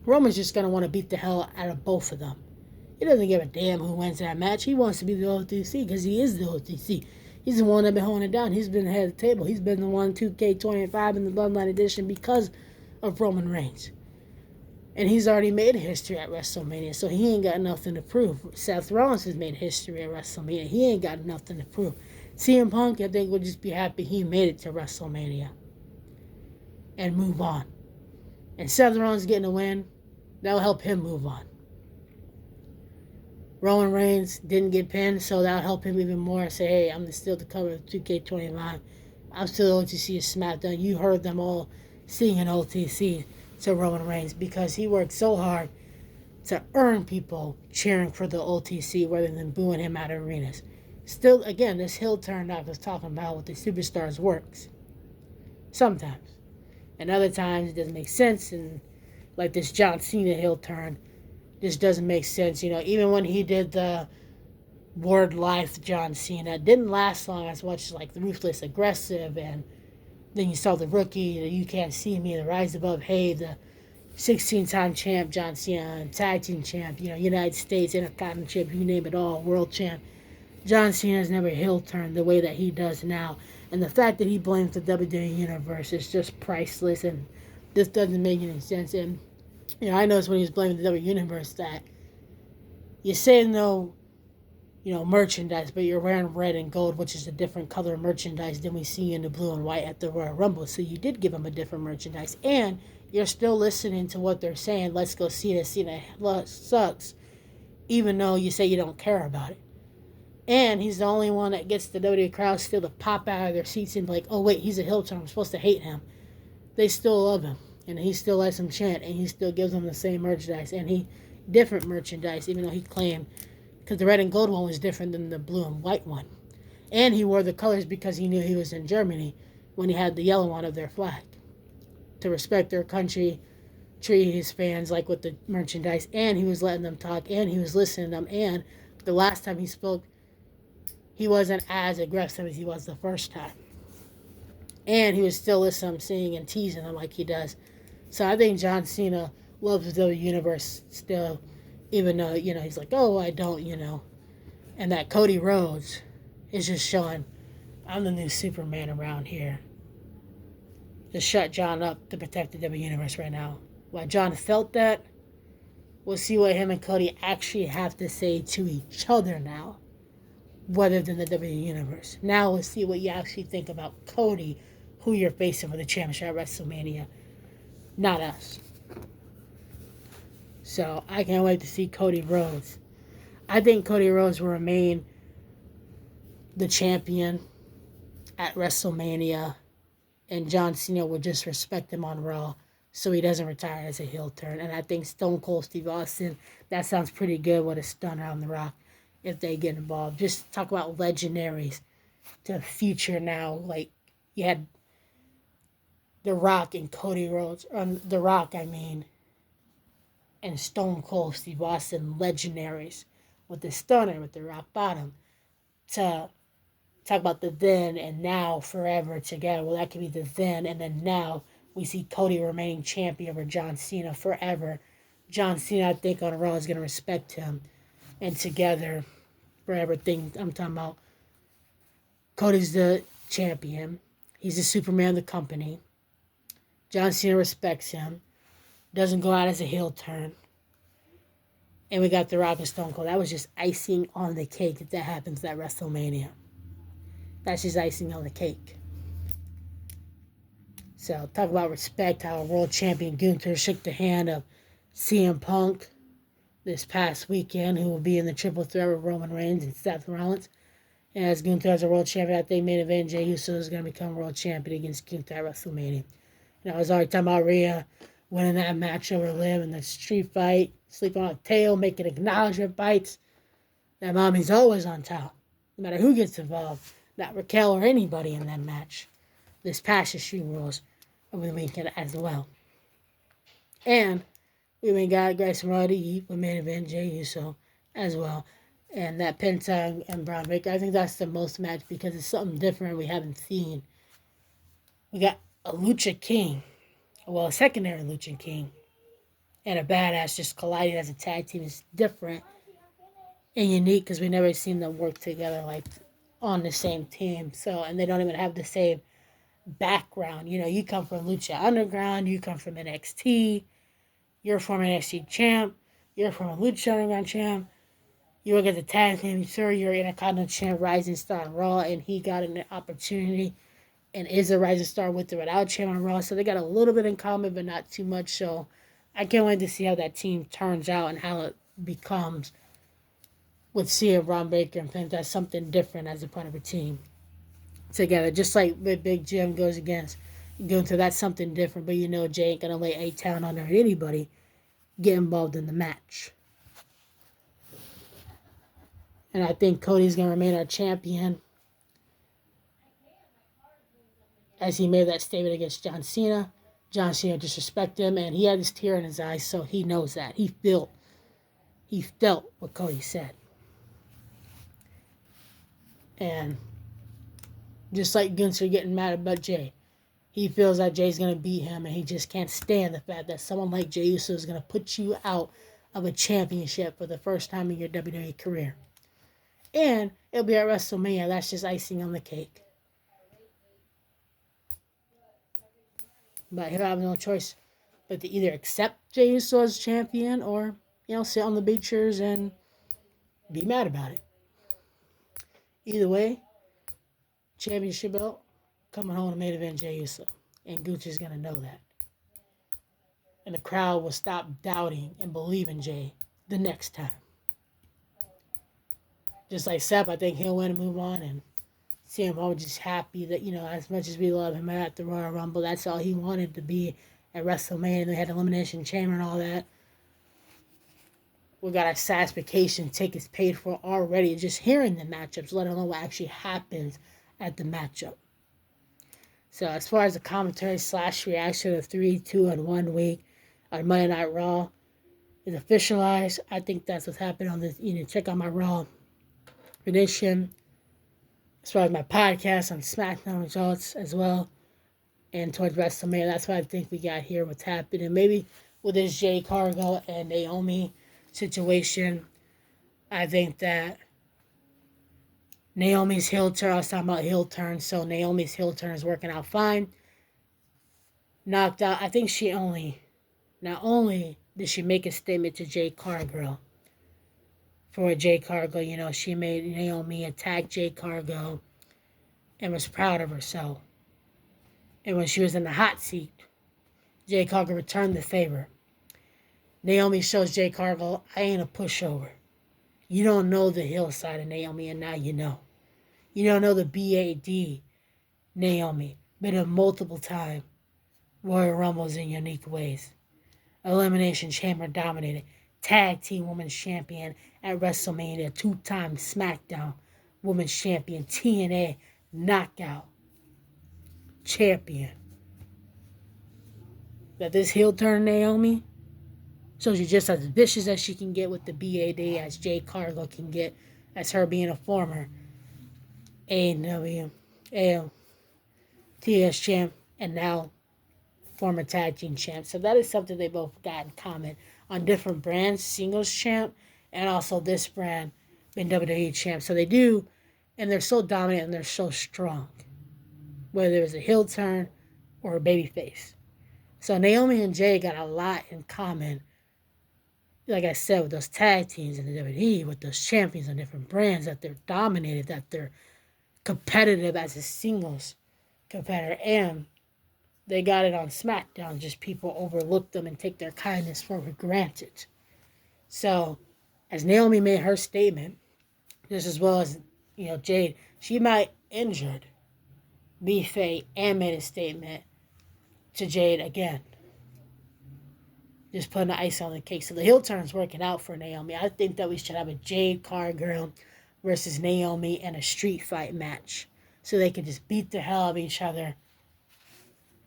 Roman's just going to want to beat the hell out of both of them. He doesn't give a damn who wins that match. He wants to be the OTC because he is the OTC. He's the one that's been holding it down. He's been ahead of the table. He's been the one 2K25 in the Bloodline Edition because of Roman Reigns. And he's already made history at WrestleMania, so he ain't got nothing to prove. Seth Rollins has made history at WrestleMania. He ain't got nothing to prove. CM Punk, I think, will just be happy he made it to WrestleMania and move on. And Seth Rollins getting a win, that'll help him move on. Roman Reigns didn't get pinned, so that'll help him even more. Say, hey, I'm still the cover of 2K25. I'm still OTC SmackDown. You heard them all singing OTC to Roman Reigns because he worked so hard to earn people cheering for the OTC rather than booing him out of arenas. Still, again, this heel turn I was talking about with the superstars works. Sometimes. And other times it doesn't make sense. And like this John Cena heel turn just doesn't make sense. You know, even when he did the Word Life John Cena, it didn't last long as much as like the Ruthless Aggressive. And then you saw the Rookie, the You Can't See Me, the Rise Above Hate, the 16-time champ John Cena, and tag team champ, you know, United States, Intercontinental champ, you name it all, world champ. John Cena's never heel turned the way that he does now. And the fact that he blames the WWE Universe is just priceless, and this doesn't make any sense. And, you know, I noticed when he was blaming the WWE Universe that you say no, you know, merchandise, but you're wearing red and gold, which is a different color merchandise than we see in the blue and white at the Royal Rumble. So you did give him a different merchandise. And you're still listening to what they're saying. Let's go see this. Cena sucks, even though you say you don't care about it. And he's the only one that gets the WWE crowd still to pop out of their seats and be like, oh, wait, he's a heel turn. I'm supposed to hate him. They still love him. And he still lets them chant. And he still gives them the same merchandise. And different merchandise, even though he claimed, because the red and gold one was different than the blue and white one. And he wore the colors because he knew he was in Germany when he had the yellow one of their flag. To respect their country, treat his fans like with the merchandise. And he was letting them talk. And he was listening to them. And the last time he spoke, he wasn't as aggressive as he was the first time. And he was still listening to them singing and teasing them like he does. So I think John Cena loves the universe still, even though, you know, he's like, oh, I don't, you know. And that Cody Rhodes is just showing, I'm the new Superman around here. Just shut John up to protect the W Universe right now. Why John felt that, we'll see what him and Cody actually have to say to each other now. rather than the WWE Universe. Now let's see what you actually think about Cody, who you're facing for the championship at WrestleMania, not us. So I can't wait to see Cody Rhodes. I think Cody Rhodes will remain the champion at WrestleMania, and John Cena will just respect him on Raw so he doesn't retire as a heel turn. And I think Stone Cold Steve Austin, that sounds pretty good with a stunner on The Rock if they get involved. Just talk about legendaries to feature now. Like, you had The Rock and Cody Rhodes, The Rock, I mean, and Stone Cold Steve Austin, legendaries with the stunner, with the rock bottom, to talk about the then and now forever together. Well, that could be the then and then now. We see Cody remaining champion over John Cena forever. John Cena, I think, on Raw is going to respect him. And together, forever thing I'm talking about. Cody's the champion. He's the Superman of the company. John Cena respects him. Doesn't go out as a heel turn. And we got The Rock and Stone Cold. That was just icing on the cake if that happens at WrestleMania. That's just icing on the cake. So, talk about respect, how world champion Gunther shook the hand of CM Punk this past weekend, who will be in the triple threat with Roman Reigns and Seth Rollins. And as Gunther as a world champion, I think main event Jey Uso is going to become world champion against Gunther at WrestleMania. And I was already talking about Rhea winning that match over Liv in the street fight, sleeping on a tail, making acknowledgement bites. That mommy's always on top, no matter who gets involved. Not Raquel or anybody in that match. This past Extreme Rules over the weekend as well. And we even got Grayson Roddy with main event Jey Uso as well. And that penta and Bron Breakker, I think that's the most match because it's something different we haven't seen. We got a Lucha King, well, a secondary Lucha King, and a Badass just colliding as a tag team. Is different and unique because we never seen them work together like on the same team. So, and they don't even have the same background. You know, you come from Lucha Underground, you come from NXT, you're a former NXT champ, you're from a Lucha Underground champ, you work at the tag team, sure, you're Intercontinental champ, Rising Star on Raw, and he got an opportunity and is a Rising Star with or without champ on Raw, so they got a little bit in common, but not too much, so I can't wait to see how that team turns out and how it becomes with seeing Bron Breakker and Penta as something different as a part of a team together. Just like Big Jim goes against Gunther, that's something different. But you know Jay ain't gonna lay A-Town under anybody get involved in the match. And I think Cody's gonna remain our champion, as he made that statement against John Cena. John Cena disrespected him, and he had this tear in his eyes, so he knows that. He felt what Cody said. And just like Gunther getting mad about Jay, he feels that Jay's going to beat him, and he just can't stand the fact that someone like Jey Uso is going to put you out of a championship for the first time in your WWE career. And it'll be at WrestleMania. That's just icing on the cake. But he'll have no choice but to either accept Jey Uso as champion or, sit on the bleachers and be mad about it. Either way, championship belt coming home to main event Jey Uso. And Gucci's going to know that. And the crowd will stop doubting and believing Jay the next time. Just like Seth, I think he'll win and move on. And CM Punk just happy that, as much as we love him at the Royal Rumble, that's all he wanted to be at WrestleMania. They had Elimination Chamber and all that. We got our satisfaction tickets paid for already. Just hearing the matchups, let alone what actually happens at the matchup. So as far as the commentary / reaction of 3, 2, and 1 week on Monday Night Raw is officialized, I think that's what's happened on this. Check out my Raw prediction. As far as my podcast on SmackDown results as well. And towards WrestleMania, that's what I think we got here, what's happening. Maybe with this Jay Cargill and Naomi situation, I think that Naomi's heel turn, I was talking about heel turn, so Naomi's heel turn is working out fine. Knocked out, I think not only did she make a statement to Jay Cargill for Jade Cargill. You know, she made Naomi attack Jade Cargill and was proud of herself. And when she was in the hot seat, Jade Cargill returned the favor. Naomi shows Jade Cargill, I ain't a pushover. You don't know the hill side of Naomi, and now you know. You don't know the BAD Naomi. Been a multiple time Royal Rumbles in unique ways. Elimination Chamber dominated. Tag Team Women's Champion at WrestleMania. 2-time SmackDown Women's Champion. TNA Knockout Champion. That this heel turn Naomi shows you just as vicious as she can get with the BAD as Jade Cargill can get as her being a former AEW, TS champ, and now former tag team champ. So that is something they both got in common on different brands, singles champ, and also this brand being WWE champ. So they do, and they're so dominant and they're so strong, whether it's a heel turn or a baby face. So Naomi and Jay got a lot in common. Like I said, with those tag teams in the WWE, with those champions on different brands, that they're dominated, that they're competitive as a singles competitor, and they got it on SmackDown. Just people overlook them and take their kindness for granted. So, as Naomi made her statement, just as well as Jade, she might injured B-Faye and made a statement to Jade again. Just putting the ice on the cake. So the heel turn's working out for Naomi. I think that we should have a Jade Cargill versus Naomi in a street fight match. So they can just beat the hell out of each other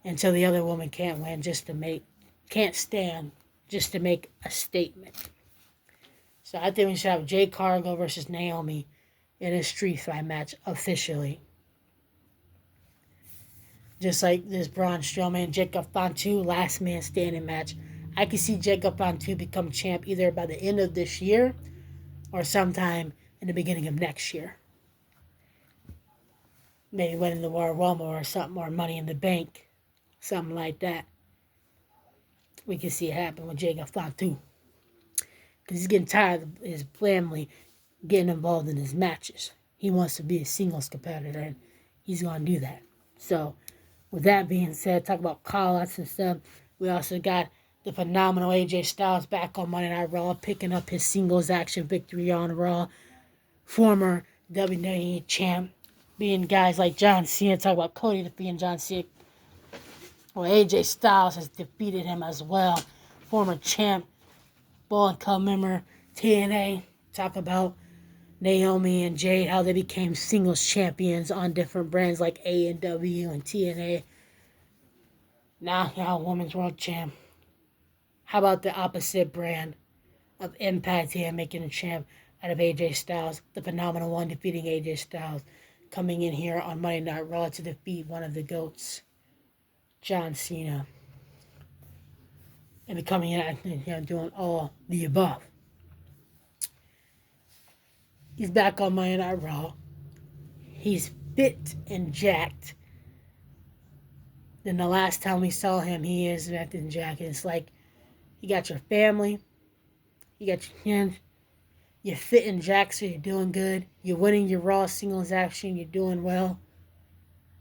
until the other woman can't win, can't stand, just to make a statement. So I think we should have Jade Cargill versus Naomi in a street fight match officially. Just like this Braun Strowman, Jacob Fatu last man standing match. I can see Jacob Fatu become champ either by the end of this year or sometime in the beginning of next year. Maybe winning the Royal Rumble or something, or Money in the Bank, something like that. We can see it happen with Jacob Fatu. Because he's getting tired of his family getting involved in his matches. He wants to be a singles competitor, and he's going to do that. So, with that being said, talk about call-outs and stuff. We also got the phenomenal AJ Styles back on Monday Night Raw, picking up his singles action victory on Raw. Former WWE champ, being guys like John Cena. Talk about Cody defeating John Cena. Well, AJ Styles has defeated him as well. Former champ, Ball and Club member, TNA. Talk about Naomi and Jade, how they became singles champions on different brands like AEW and TNA. Now Women's World Champ. How about the opposite brand of Impact here, making a champ out of AJ Styles, the phenomenal one defeating AJ Styles, coming in here on Monday Night Raw to defeat one of the GOATs, John Cena, and coming in and doing all the above. He's back on Monday Night Raw. He's fit and jacked. Then the last time we saw him, he is fit and jacked. It's like you got your family, you got your kids, you're fit and jacked, so you're doing good. You're winning your Raw singles action, you're doing well.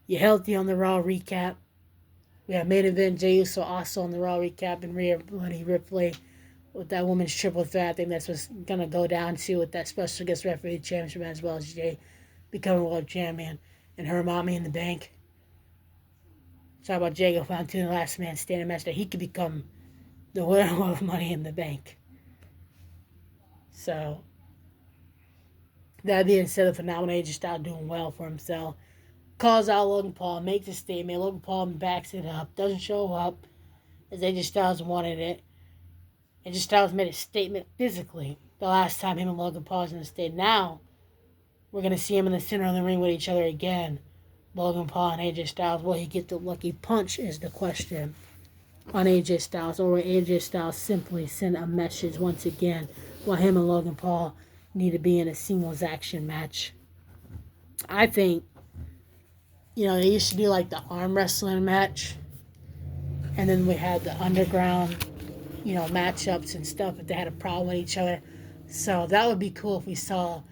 You're healthy on the Raw recap. We have main event Jey Uso also on the Raw recap, and Rhea Ripley with that women's triple threat. I think that's what's going to go down to with that special guest referee championship, as well as Jay becoming world champion and her mommy in the bank. Talk about Jacob Fatu, the last man standing match, that he could become the winner of Money in the Bank. So, that being said, the phenomenal AJ Styles doing well for himself. Calls out Logan Paul, makes a statement. Logan Paul backs it up, doesn't show up as AJ Styles wanted it. AJ Styles made a statement physically the last time him and Logan Paul was in the state. Now, we're going to see him in the center of the ring with each other again. Logan Paul and AJ Styles. Will he get the lucky punch is the question on AJ Styles. Or will AJ Styles simply send a message once again while him and Logan Paul need to be in a singles action match? I think, they used to do like the arm wrestling match. And then we had the underground, matchups and stuff if they had a problem with each other. So that would be cool if we saw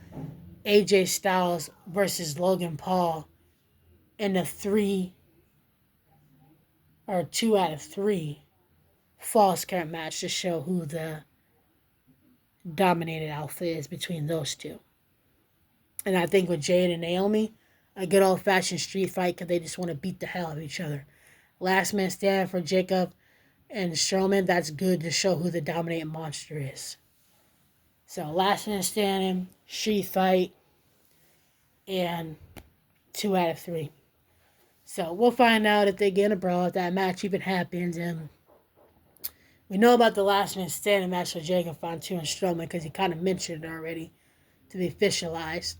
AJ Styles versus Logan Paul in a 2 out of 3 false count match to show who the dominated alpha is between those two. And I think with Jade and Naomi, a good old fashioned street fight because they just want to beat the hell out of each other. Last man stand for Jacob and Strowman, that's good to show who the dominant monster is. So last man standing, street fight, and 2 out of 3. So we'll find out if they get in a brawl, if that match even happens. And we know about the last man standing match for Jacob Frontier and Strowman because he kind of mentioned it already to be officialized.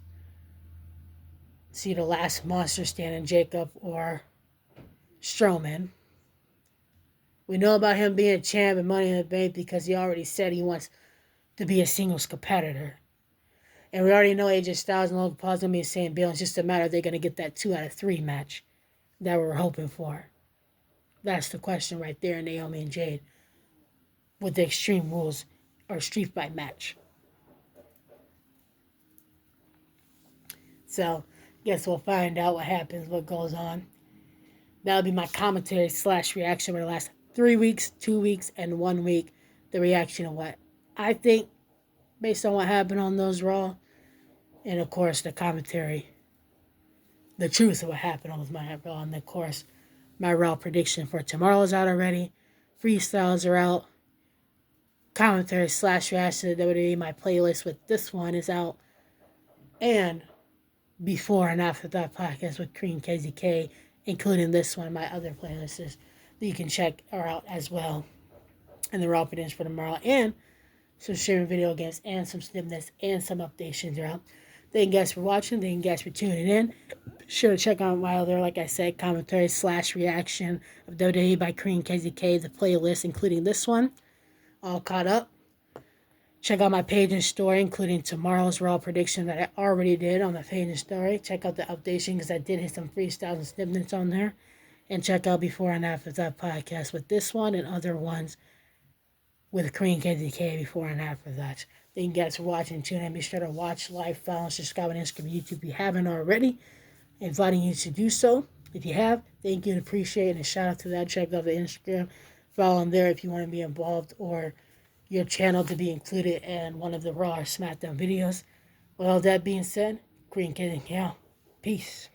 See the last monster standing, Jacob or Strowman. We know about him being champ and Money in the Bank because he already said he wants to be a singles competitor. And we already know AJ Styles and Logan Paul's going to be the same bill. It's just a matter of they're going to get that 2 out of 3 match that we're hoping for. That's the question right there, Naomi and Jade, with the Extreme Rules or Street Fight match. So, guess we'll find out what happens, what goes on. That'll be my commentary / reaction for the last 3 weeks, 2 weeks, and 1 week. The reaction of what I think based on what happened on those Raw. And of course, the commentary, the truth of what happened on my Raw. And of course, my Raw prediction for tomorrow is out already. Freestyles are out. Commentary / reaction to WWE. My playlist with this one is out. And before and after that podcast with Cream KZK, including this one, my other playlists that you can check are out as well. And the Raw prediction for tomorrow. And some streaming video games and some snippets and some updations are out. Thank you guys for watching. Thank you guys for tuning in. Be sure to check out my other, like I said, commentary / reaction of WWE by Cream KZK, the playlist, including this one, all caught up. Check out my page and story, including tomorrow's Raw prediction that I already did on the page and story. Check out the updation because I did hit some freestyles and snippets on there. And check out before and after that podcast with this one and other ones with Cream KZK before and after that. Thank you guys for watching. Tune in. Be sure to watch, like, follow, and subscribe on Instagram and YouTube if you haven't already. Inviting you to do so. If you have, thank you and appreciate it. And a shout out to that. Check out the Instagram. Follow them there if you want to be involved or your channel to be included in one of the Raw or SmackDown videos. With all that being said, Green KZK out. Peace.